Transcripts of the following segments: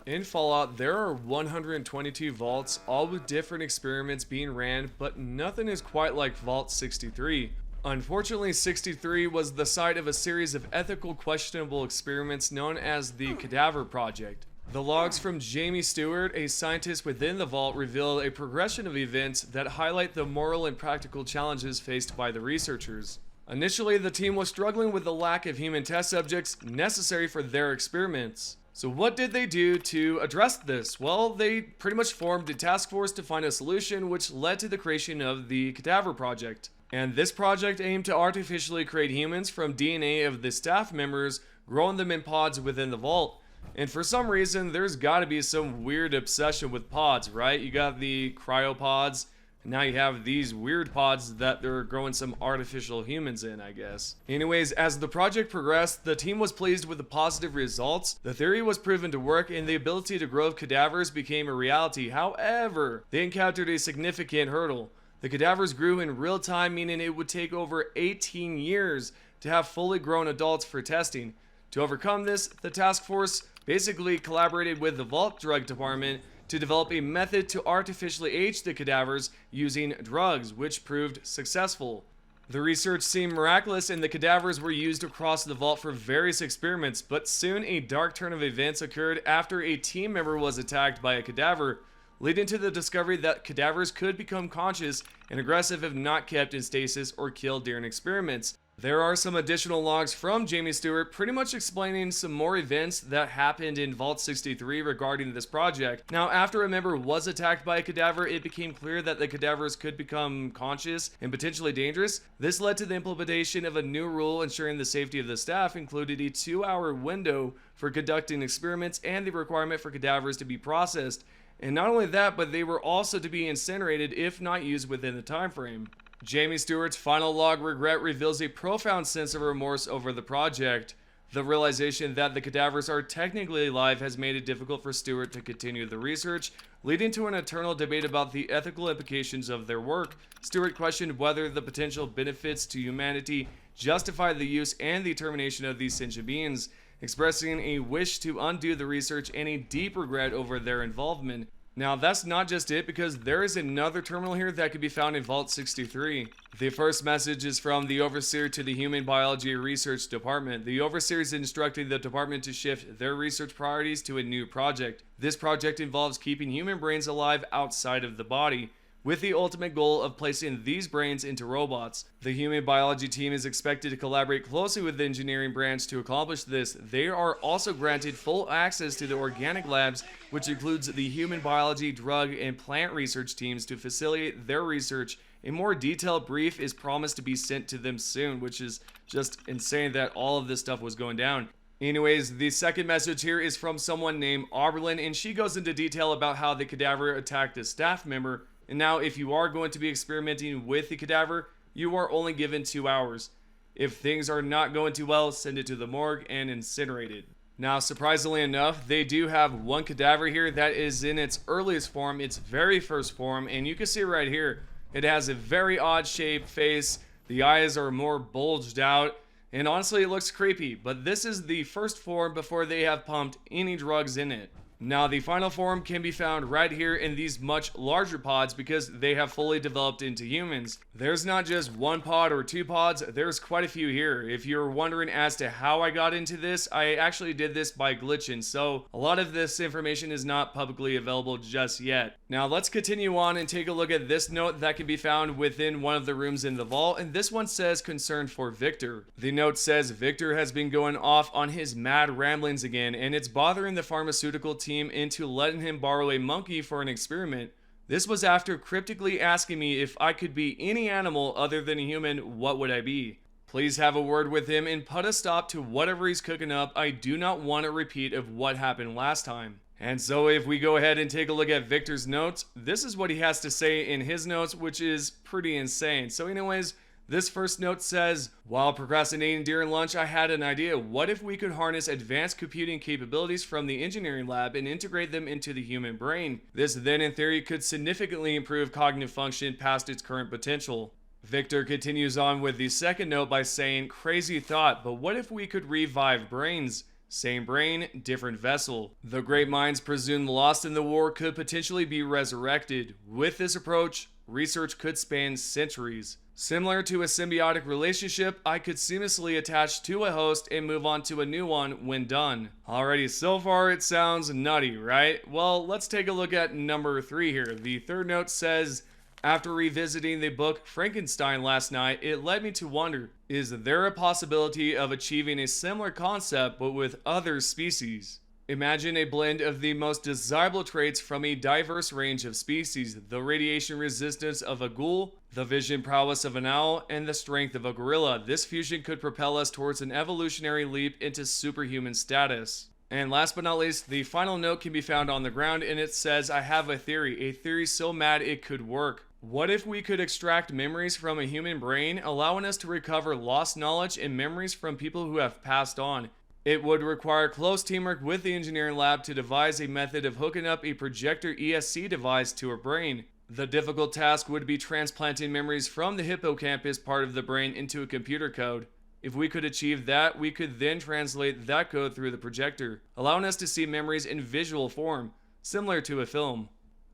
In Fallout, there are 122 vaults, all with different experiments being ran, but nothing is quite like Vault 63. Unfortunately, 63 was the site of a series of ethical questionable experiments known as the Cadaver Project. The logs from Jamie Stewart, a scientist within the vault, reveal a progression of events that highlight the moral and practical challenges faced by the researchers. Initially, the team was struggling with the lack of human test subjects necessary for their experiments. So what did they do to address this? Well, they pretty much formed a task force to find a solution, which led to the creation of the Cadaver Project. And this project aimed to artificially create humans from DNA of the staff members, growing them in pods within the vault. And for some reason, there's gotta be some weird obsession with pods, right? You got the cryopods, and now you have these weird pods that they're growing some artificial humans in, I guess. Anyways, as the project progressed, the team was pleased with the positive results. The theory was proven to work, and the ability to grow cadavers became a reality. However, they encountered a significant hurdle. The cadavers grew in real time, meaning it would take over 18 years to have fully grown adults for testing. To overcome this, the task force basically collaborated with the Vault Drug Department to develop a method to artificially age the cadavers using drugs, which proved successful. The research seemed miraculous and the cadavers were used across the vault for various experiments, but soon a dark turn of events occurred after a team member was attacked by a cadaver, leading to the discovery that cadavers could become conscious and aggressive if not kept in stasis or killed during experiments. There are some additional logs from Jamie Stewart pretty much explaining some more events that happened in Vault 63 regarding this project. Now, after a member was attacked by a cadaver, it became clear that the cadavers could become conscious and potentially dangerous. This led to the implementation of a new rule ensuring the safety of the staff, included a 2-hour window for conducting experiments and the requirement for cadavers to be processed. And not only that, but they were also to be incinerated if not used within the time frame. Jamie Stewart's final log regret reveals a profound sense of remorse over the project. The realization that the cadavers are technically alive has made it difficult for Stewart to continue the research, leading to an eternal debate about the ethical implications of their work. Stewart questioned whether the potential benefits to humanity justify the use and the termination of these sentient beings, expressing a wish to undo the research and a deep regret over their involvement. Now, that's not just it, because there is another terminal here that can be found in Vault 63. The first message is from the Overseer to the Human Biology Research Department. The Overseer is instructing the department to shift their research priorities to a new project. This project involves keeping human brains alive outside of the body, with the ultimate goal of placing these brains into robots. The human biology team is expected to collaborate closely with the engineering branch to accomplish this. They are also granted full access to the organic labs, which includes the human biology, drug, and plant research teams to facilitate their research. A more detailed brief is promised to be sent to them soon, which is just insane that all of this stuff was going down. Anyways, the second message here is from someone named Auberlin, and she goes into detail about how the cadaver attacked a staff member. And now, if you are going to be experimenting with the cadaver, you are only given 2 hours. If things are not going too well, send it to the morgue and incinerate it. Now, surprisingly enough, they do have one cadaver here that is in its earliest form, its very first form, and you can see right here, it has a very odd shaped face, the eyes are more bulged out, and honestly it looks creepy, but this is the first form before they have pumped any drugs in it. Now, the final form can be found right here in these much larger pods because they have fully developed into humans. There's not just one pod or 2 pods, there's quite a few here. If you're wondering as to how I got into this, I actually did this by glitching, so a lot of this information is not publicly available just yet. Now, let's continue on and take a look at this note that can be found within one of the rooms in the vault, and this one says concern for Victor. The note says Victor has been going off on his mad ramblings again, and it's bothering the pharmaceutical team into letting him borrow a monkey for an experiment. This was after cryptically asking me if I could be any animal other than a human, what would I be? Please have a word with him and put a stop to whatever he's cooking up. I do not want a repeat of what happened last time. And so if we go ahead and take a look at Victor's notes, this is what he has to say in his notes, which is pretty insane. So anyways, this first note says, while procrastinating during lunch, I had an idea. What if we could harness advanced computing capabilities from the engineering lab and integrate them into the human brain? This then in theory could significantly improve cognitive function past its current potential. Victor continues on with the second note by saying, crazy thought, but what if we could revive brains? Same brain, different vessel. The great minds presumed lost in the war could potentially be resurrected. With this approach, research could span centuries. Similar to a symbiotic relationship, I could seamlessly attach to a host and move on to a new one when done. Alrighty, so far it sounds nutty, right? Well, let's take a look at number 3 here. The third note says, after revisiting the book Frankenstein last night, it led me to wonder, is there a possibility of achieving a similar concept but with other species? Imagine a blend of the most desirable traits from a diverse range of species, the radiation resistance of a ghoul, the vision prowess of an owl, and the strength of a gorilla. This fusion could propel us towards an evolutionary leap into superhuman status. And last but not least, the final note can be found on the ground, and it says, I have a theory so mad it could work. What if we could extract memories from a human brain, allowing us to recover lost knowledge and memories from people who have passed on? It would require close teamwork with the engineering lab to devise a method of hooking up a projector ESC device to a brain. The difficult task would be transplanting memories from the hippocampus part of the brain into a computer code. If we could achieve that, we could then translate that code through the projector, allowing us to see memories in visual form, similar to a film.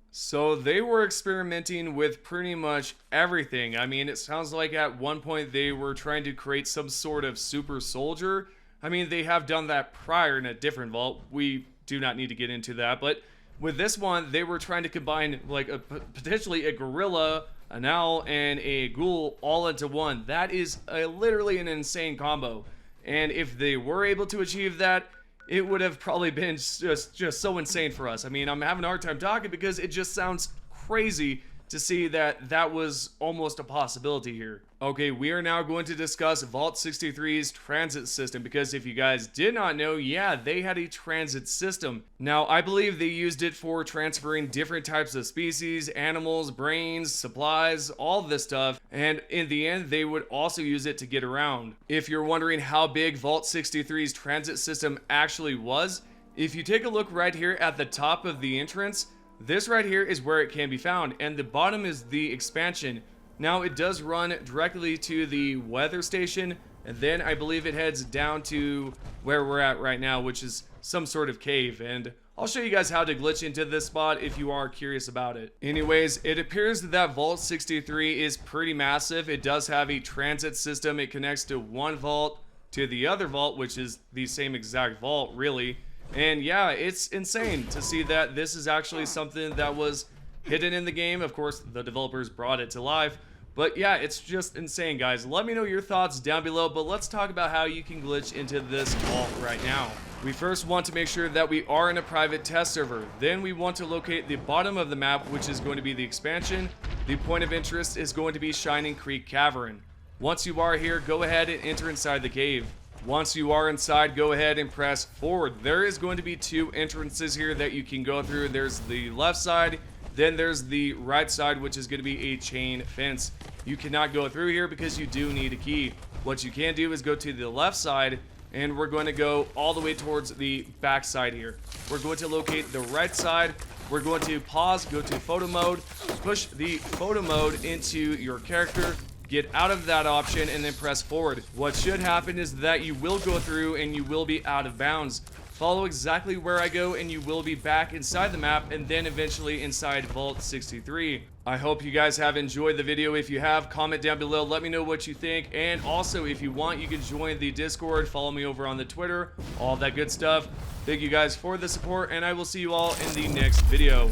So they were experimenting with pretty much everything. I mean, it sounds like at one point they were trying to create some sort of super soldier. I mean, they have done that prior in a different vault. We do not need to get into that. But with this one, they were trying to combine like potentially a gorilla, an owl, and a ghoul all into one. That is literally an insane combo. And if they were able to achieve that, it would have probably been just so insane for us. I mean, I'm having a hard time talking because it just sounds crazy to see that that was almost a possibility here. Okay, we are now going to discuss Vault 63's transit system, because if you guys did not know, yeah, they had a transit system. Now, I believe they used it for transferring different types of species, animals, brains, supplies, all this stuff, and in the end, they would also use it to get around. If you're wondering how big Vault 63's transit system actually was, if you take a look right here at the top of the entrance, this right here is where it can be found, and the bottom is the expansion. Now, it does run directly to the weather station, and then I believe it heads down to where we're at right now, which is some sort of cave, and I'll show you guys how to glitch into this spot if you are curious about it. Anyways, it appears that Vault 63 is pretty massive. It does have a transit system. It connects to one vault to the other vault, which is the same exact vault, really. And yeah, it's insane to see that this is actually something that was hidden in the game. Of course, the developers brought it to life. But yeah, it's just insane, guys. Let me know your thoughts down below, but let's talk about how you can glitch into this vault right now. We first want to make sure that we are in a private test server. Then we want to locate the bottom of the map, which is going to be the expansion. The point of interest is going to be Shining Creek Cavern. Once you are here, go ahead and enter inside the cave. Once you are inside, go ahead and press forward. There is going to be two entrances here that you can go through. There's the left side, then there's the right side, which is going to be a chain fence. You cannot go through here because you do need a key. What you can do is go to the left side, and we're going to go all the way towards the back side here. We're going to locate the right side. We're going to pause, go to photo mode, push the photo mode into your character, get out of that option, and then press forward. What should happen is that you will go through and you will be out of bounds. Follow exactly where I go and you will be back inside the map and then eventually inside Vault 63. I hope you guys have enjoyed the video. If you have, comment down below, let me know what you think. And also, if you want, you can join the Discord, follow me over on the Twitter, all that good stuff. Thank you guys for the support, and I will see you all in the next video.